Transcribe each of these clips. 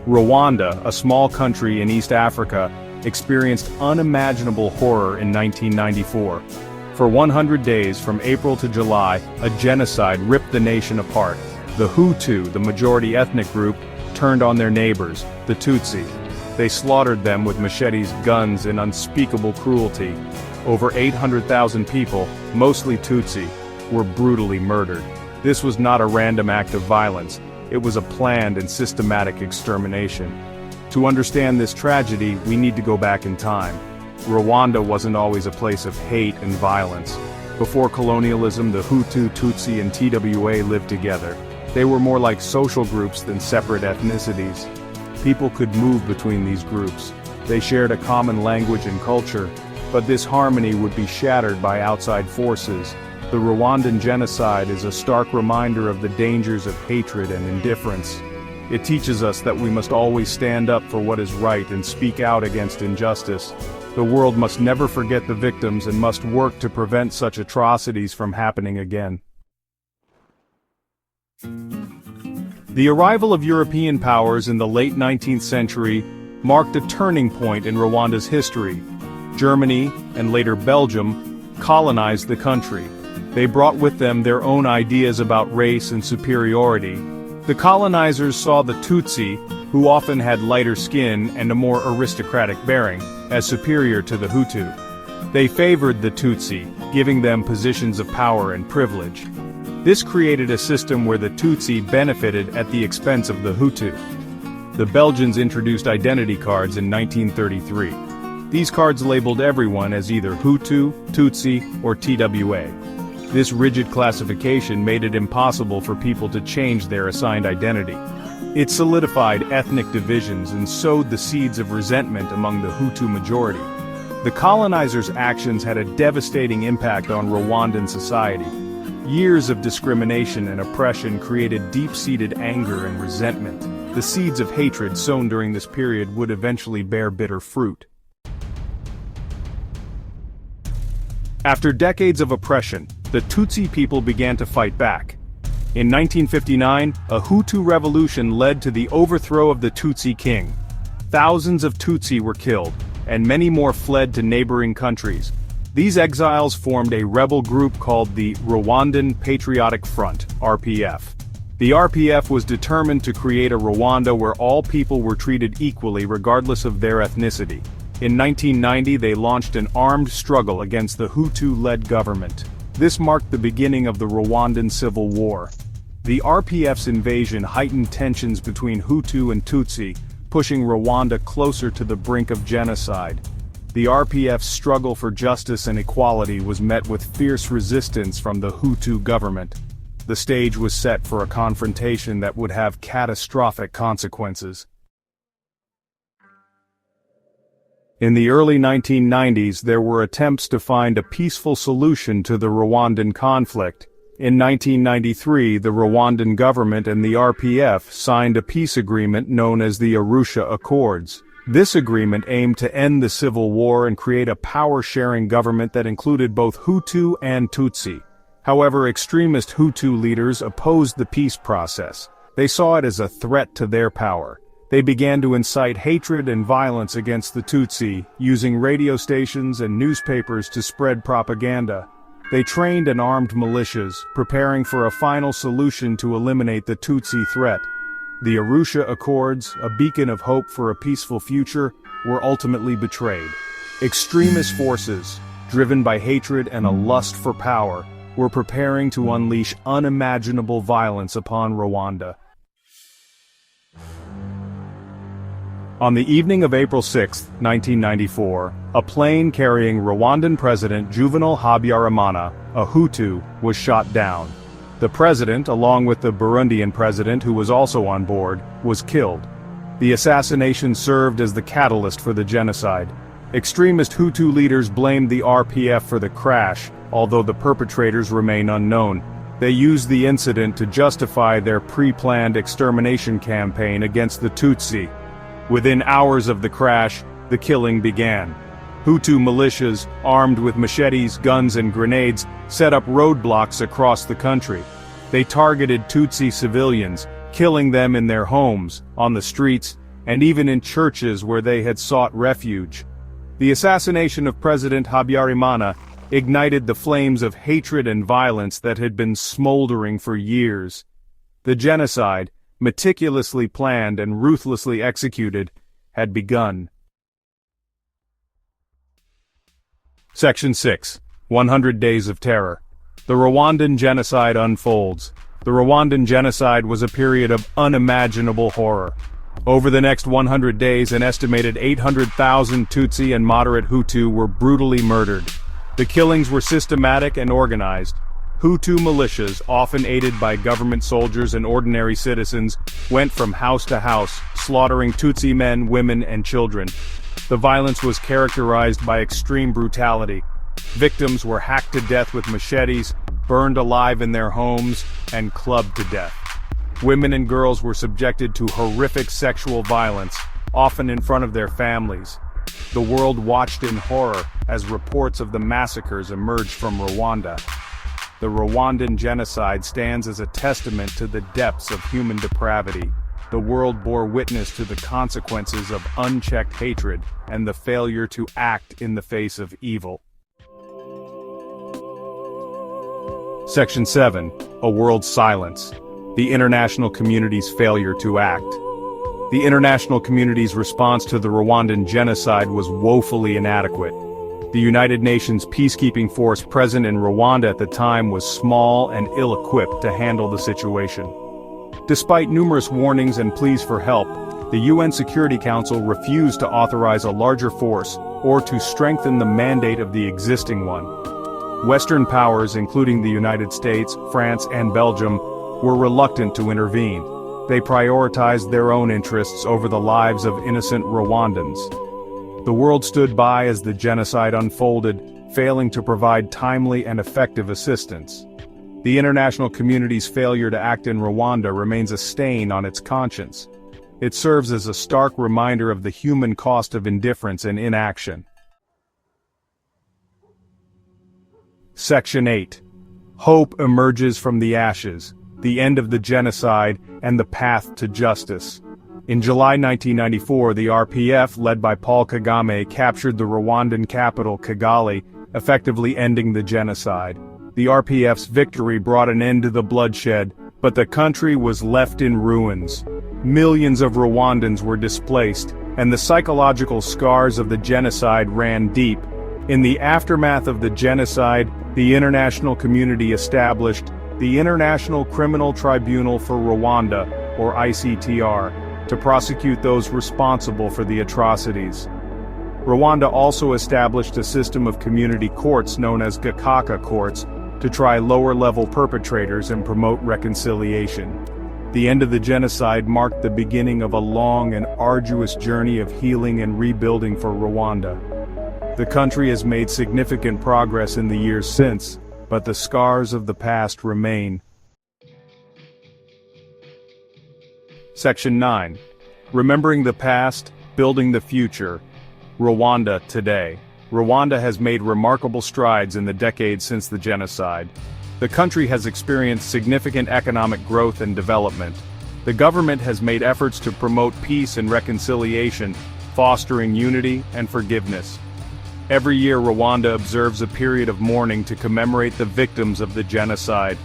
Rwanda, a small country in East Africa, experienced unimaginable horror in 1994. For 100 days from April to July, a genocide ripped the nation apart. The Hutu, the majority ethnic group, turned on their neighbors, the Tutsi. They slaughtered them with machetes, guns, and unspeakable cruelty. Over 800,000 people, mostly Tutsi, were brutally murdered. This was not a random act of violence. It was a planned and systematic extermination. To understand this tragedy, we need to go back in time. Rwanda wasn't always a place of hate and violence. Before colonialism, the Hutu, Tutsi, and TWA lived together. They were more like social groups than separate ethnicities. People could move between these groups. They shared a common language and culture, but this harmony would be shattered by outside forces. The Rwandan Genocide is a stark reminder of the dangers of hatred and indifference. It teaches us that we must always stand up for what is right and speak out against injustice. The world must never forget the victims and must work to prevent such atrocities from happening again. The arrival of European powers in the late 19th century marked a turning point in Rwanda's history. Germany, and later Belgium, colonized the country. They brought with them their own ideas about race and superiority. The colonizers saw the Tutsi, who often had lighter skin and a more aristocratic bearing, as superior to the Hutu. They favored the Tutsi, giving them positions of power and privilege. This created a system where the Tutsi benefited at the expense of the Hutu. The Belgians introduced identity cards in 1933. These cards labeled everyone as either Hutu, Tutsi, or TWA. This rigid classification made it impossible for people to change their assigned identity. It solidified ethnic divisions and sowed the seeds of resentment among the Hutu majority. The colonizers' actions had a devastating impact on Rwandan society. Years of discrimination and oppression created deep-seated anger and resentment. The seeds of hatred sown during this period would eventually bear bitter fruit. After decades of oppression, the Tutsi people began to fight back. In 1959, a Hutu revolution led to the overthrow of the Tutsi king. Thousands of Tutsi were killed, and many more fled to neighboring countries. These exiles formed a rebel group called the Rwandan Patriotic Front, RPF. The RPF was determined to create a Rwanda where all people were treated equally regardless of their ethnicity. In 1990, they launched an armed struggle against the Hutu-led government. This marked the beginning of the Rwandan Civil War. The RPF's invasion heightened tensions between Hutu and Tutsi, pushing Rwanda closer to the brink of genocide. The RPF's struggle for justice and equality was met with fierce resistance from the Hutu government. The stage was set for a confrontation that would have catastrophic consequences. In the early 1990s, there were attempts to find a peaceful solution to the Rwandan conflict. In 1993, the Rwandan government and the RPF signed a peace agreement known as the Arusha Accords. This agreement aimed to end the civil war and create a power-sharing government that included both Hutu and Tutsi. However, extremist Hutu leaders opposed the peace process. They saw it as a threat to their power. They began to incite hatred and violence against the Tutsi, using radio stations and newspapers to spread propaganda. They trained and armed militias, preparing for a final solution to eliminate the Tutsi threat. The Arusha Accords, a beacon of hope for a peaceful future, were ultimately betrayed. Extremist forces, driven by hatred and a lust for power, were preparing to unleash unimaginable violence upon Rwanda. On the evening of April 6, 1994, a plane carrying Rwandan President Juvenal Habyarimana, a Hutu, was shot down. The president, along with the Burundian president who was also on board, was killed. The assassination served as the catalyst for the genocide. Extremist Hutu leaders blamed the RPF for the crash, although the perpetrators remain unknown. They used the incident to justify their pre-planned extermination campaign against the Tutsi. Within hours of the crash, the killing began. Hutu militias, armed with machetes, guns and grenades, set up roadblocks across the country. They targeted Tutsi civilians, killing them in their homes, on the streets, and even in churches where they had sought refuge. The assassination of President Habyarimana ignited the flames of hatred and violence that had been smoldering for years. The genocide, meticulously planned and ruthlessly executed, had begun. Section 6. 100 Days of Terror. The Rwandan Genocide unfolds. The Rwandan Genocide was a period of unimaginable horror. Over the next 100 days, an estimated 800,000 Tutsi and moderate Hutu were brutally murdered. The killings were systematic and organized. Hutu militias, often aided by government soldiers and ordinary citizens, went from house to house, slaughtering Tutsi men, women, and children. The violence was characterized by extreme brutality. Victims were hacked to death with machetes, burned alive in their homes, and clubbed to death. Women and girls were subjected to horrific sexual violence, often in front of their families. The world watched in horror as reports of the massacres emerged from Rwanda. The Rwandan genocide stands as a testament to the depths of human depravity. The world bore witness to the consequences of unchecked hatred and the failure to act in the face of evil. Section 7. A World Silence. The international community's failure to act. The international community's response to the Rwandan genocide was woefully inadequate. The United Nations peacekeeping force present in Rwanda at the time was small and ill-equipped to handle the situation. Despite numerous warnings and pleas for help, the UN Security Council refused to authorize a larger force or to strengthen the mandate of the existing one. Western powers, including the United States, France, and Belgium, were reluctant to intervene. They prioritized their own interests over the lives of innocent Rwandans. The world stood by as the genocide unfolded, failing to provide timely and effective assistance. The international community's failure to act in Rwanda remains a stain on its conscience. It serves as a stark reminder of the human cost of indifference and inaction. Section 8. Hope emerges from the ashes. The end of the genocide, and the path to justice. In July 1994, the RPF, led by Paul Kagame, captured the Rwandan capital, Kigali, effectively ending the genocide. The RPF's victory brought an end to the bloodshed, but the country was left in ruins. Millions of Rwandans were displaced, and the psychological scars of the genocide ran deep. In the aftermath of the genocide, the international community established the International Criminal Tribunal for Rwanda, or ICTR, to prosecute those responsible for the atrocities. Rwanda also established a system of community courts known as Gakaka courts to try lower-level perpetrators and promote reconciliation. The end of the genocide marked the beginning of a long and arduous journey of healing and rebuilding for Rwanda. The country has made significant progress in the years since, but the scars of the past remain. Section 9. Remembering the past, building the future. Rwanda today. Rwanda has made remarkable strides in the decades since the genocide. The country has experienced significant economic growth and development. The government has made efforts to promote peace and reconciliation, fostering unity and forgiveness. Every year Rwanda observes a period of mourning to commemorate the victims of the genocide.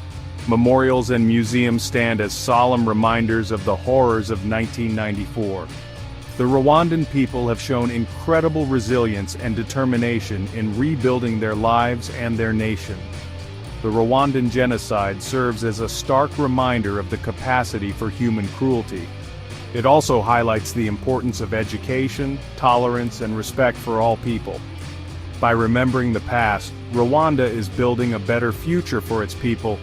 Memorials and museums stand as solemn reminders of the horrors of 1994. The Rwandan people have shown incredible resilience and determination in rebuilding their lives and their nation. The Rwandan genocide serves as a stark reminder of the capacity for human cruelty. It also highlights the importance of education, tolerance, and respect for all people. By remembering the past, Rwanda is building a better future for its people